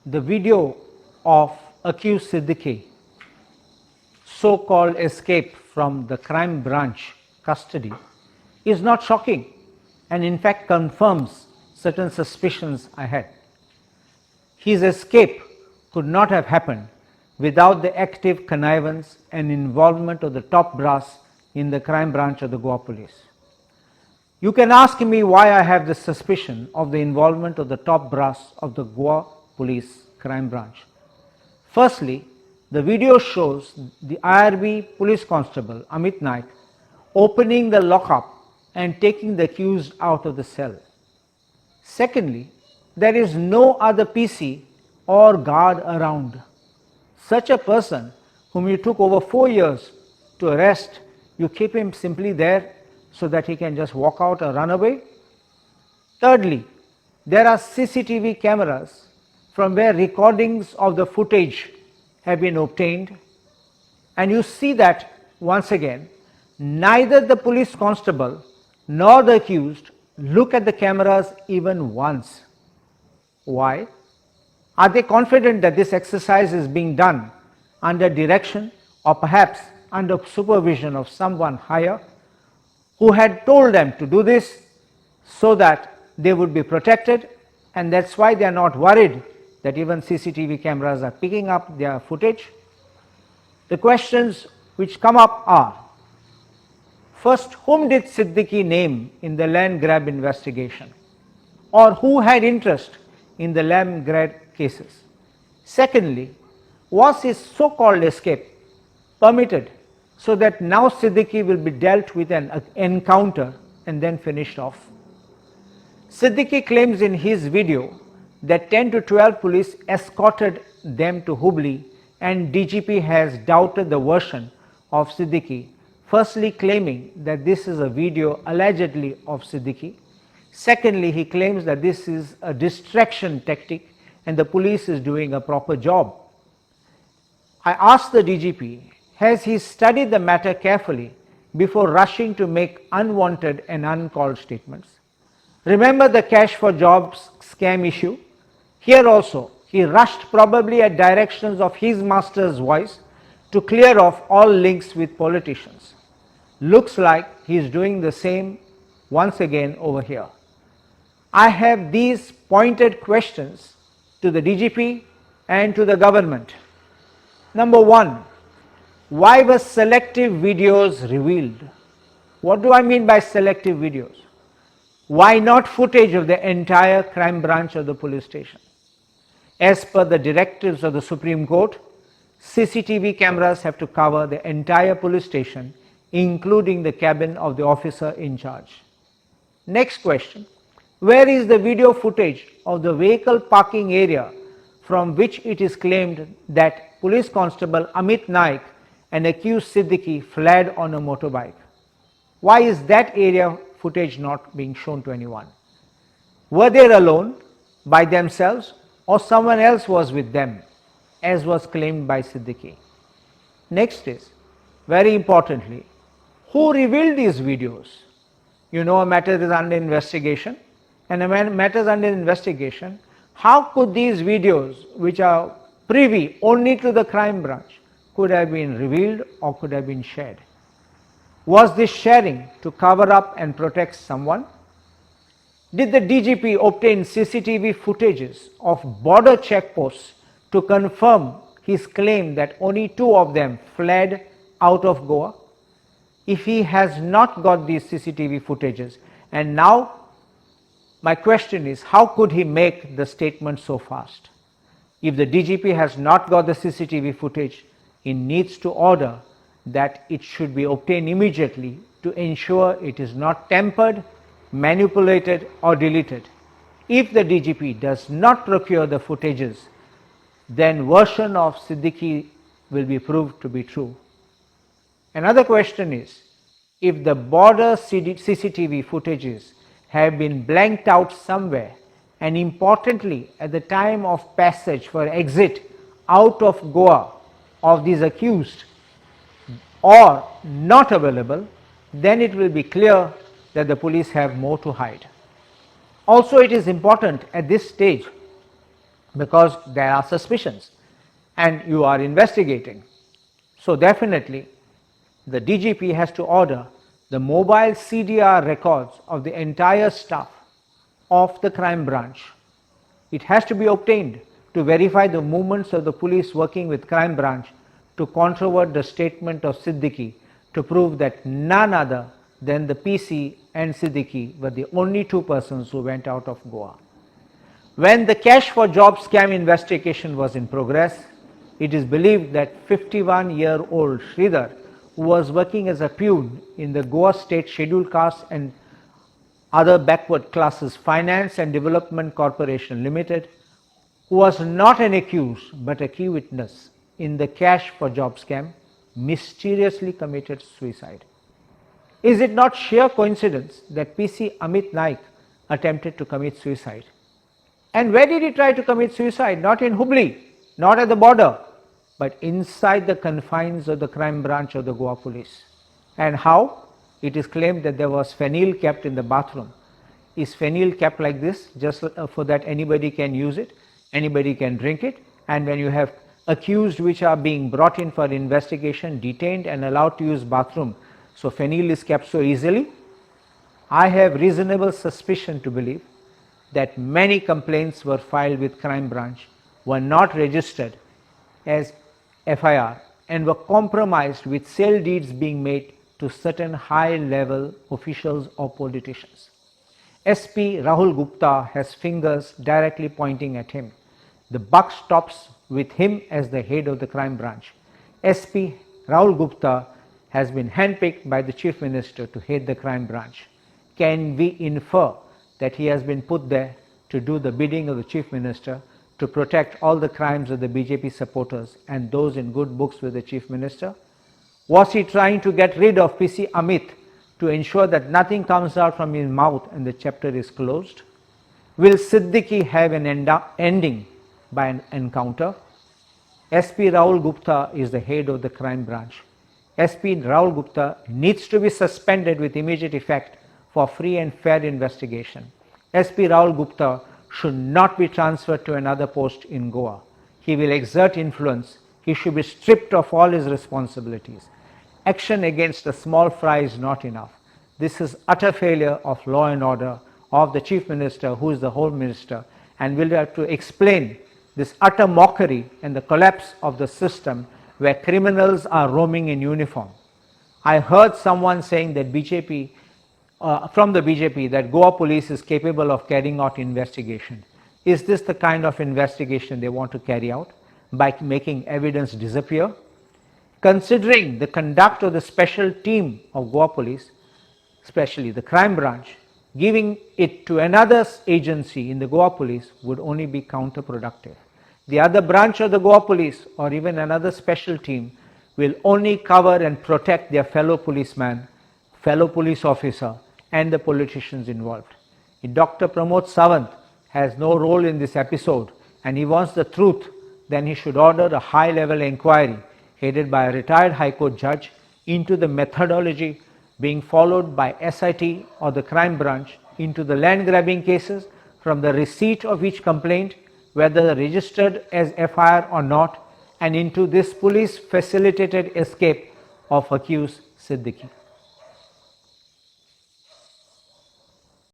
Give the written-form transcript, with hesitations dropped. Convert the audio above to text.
The video of accused Siddique so-called escape from the crime branch custody is not shocking and in fact confirms certain suspicions I had. His escape could not have happened without the active connivance and involvement of the top brass in the crime branch of the Goa police. You can ask me why I have this suspicion of the involvement of the top brass of the Goa police crime branch. Firstly, the video shows the IRB police constable Amit Naik opening the lockup and taking the accused out of the cell. Secondly, there is no other PC or guard around. Such a person whom you took over 4 years to arrest, you keep him simply there so that he can just walk out or run away. Thirdly, there are CCTV cameras from where recordings of the footage have been obtained, and you see that once again neither the police constable nor the accused look at the cameras even once. Why? Are they confident that this exercise is being done under direction or perhaps under supervision of someone higher who had told them to do this so that they would be protected, and that's why they are not worried that even CCTV cameras are picking up their footage? The questions which come up are: first, whom did Siddique name in the land grab investigation, or who had interest in the land grab cases? Secondly, was his so-called escape permitted so that now Siddique will be dealt with an encounter and then finished off? Siddique claims in his video that 10 to 12 police escorted them to Hubli, and DGP has doubted the version of Siddique, firstly claiming that this is a video allegedly of Siddique. Secondly, he claims that this is a distraction tactic and the police is doing a proper job. I asked the DGP, has he studied the matter carefully before rushing to make unwanted and uncalled statements? Remember the cash for jobs scam issue? Here also, he rushed probably at directions of his master's voice to clear off all links with politicians. Looks like he is doing the same once again over here. I have these pointed questions to the DGP and to the government. Number one, why were selective videos revealed? What do I mean by selective videos? Why not footage of the entire crime branch of the police station? As per the directives of the Supreme Court, CCTV cameras have to cover the entire police station, including the cabin of the officer in charge. Next question, where is the video footage of the vehicle parking area from which it is claimed that police constable Amit Naik and accused Siddique fled on a motorbike? Why is that area footage not being shown to anyone? Were they alone, by themselves, or someone else was with them, as was claimed by Siddique? Next is, very importantly, who revealed these videos? You know, a matter is under investigation, and a matter is under investigation. How could these videos, which are privy only to the crime branch, could have been revealed or could have been shared? Was this sharing to cover up and protect someone? Did the DGP obtain CCTV footages of border checkposts to confirm his claim that only 2 of them fled out of Goa? If he has not got these CCTV footages, and now my question is, how could he make the statement so fast? If the DGP has not got the CCTV footage, he needs to order that it should be obtained immediately to ensure it is not tampered, manipulated or deleted. If the DGP does not procure the footages, then version of Siddique will be proved to be true. Another question is, if the border CCTV footages have been blanked out somewhere, and importantly at the time of passage for exit out of Goa of these accused, or not available, then it will be clear that the police have more to hide. Also, it is important at this stage because there are suspicions and you are investigating. So definitely the DGP has to order the mobile CDR records of the entire staff of the crime branch. It has to be obtained to verify the movements of the police working with crime branch to controvert the statement of Siddique to prove that none other than the PC and Siddique were the only two persons who went out of Goa. When the cash for job scam investigation was in progress, it is believed that 51-year-old Sridhar, who was working as a peon in the Goa State Scheduled Caste and other backward classes Finance and Development Corporation Limited, who was not an accused but a key witness in the cash for job scam, mysteriously committed suicide. Is it not sheer coincidence that PC Amit Naik attempted to commit suicide? And where did he try to commit suicide? Not in Hubli, not at the border, but inside the confines of the crime branch of the Goa police. And how? It is claimed that there was phenyl kept in the bathroom. Is phenyl kept like this just for that anybody can use it, anybody can drink it, and when you have accused which are being brought in for investigation, detained and allowed to use bathroom, so phenyl is kept so easily? I have reasonable suspicion to believe that many complaints were filed with crime branch, were not registered as FIR and were compromised with sale deeds being made to certain high level officials or politicians. SP Rahul Gupta has fingers directly pointing at him. The buck stops with him as the head of the crime branch. SP Rahul Gupta has been handpicked by the Chief Minister to head the crime branch. Can we infer that he has been put there to do the bidding of the Chief Minister to protect all the crimes of the BJP supporters and those in good books with the Chief Minister? Was he trying to get rid of PC Amit to ensure that nothing comes out from his mouth and the chapter is closed? Will Siddique have an ending by an encounter? SP Rahul Gupta is the head of the crime branch. SP Rahul Gupta needs to be suspended with immediate effect for free and fair investigation. SP Rahul Gupta should not be transferred to another post in Goa. He will exert influence. He should be stripped of all his responsibilities. Action against a small fry is not enough. This is utter failure of law and order of the Chief Minister, who is the Home Minister, and will have to explain this utter mockery and the collapse of the system where criminals are roaming in uniform. I heard someone saying that from the BJP that Goa police is capable of carrying out investigation. Is this the kind of investigation they want to carry out by making evidence disappear? Considering the conduct of the special team of Goa police, especially the crime branch, giving it to another agency in the Goa police would only be counterproductive. The other branch of the Goa police or even another special team will only cover and protect their fellow policeman, fellow police officer and the politicians involved. If Dr. Pramod Sawant has no role in this episode and he wants the truth, then he should order a high-level inquiry headed by a retired High Court judge into the methodology being followed by SIT or the crime branch into the land grabbing cases from the receipt of each complaint, whether registered as FIR or not, and into this police facilitated escape of accused Siddique.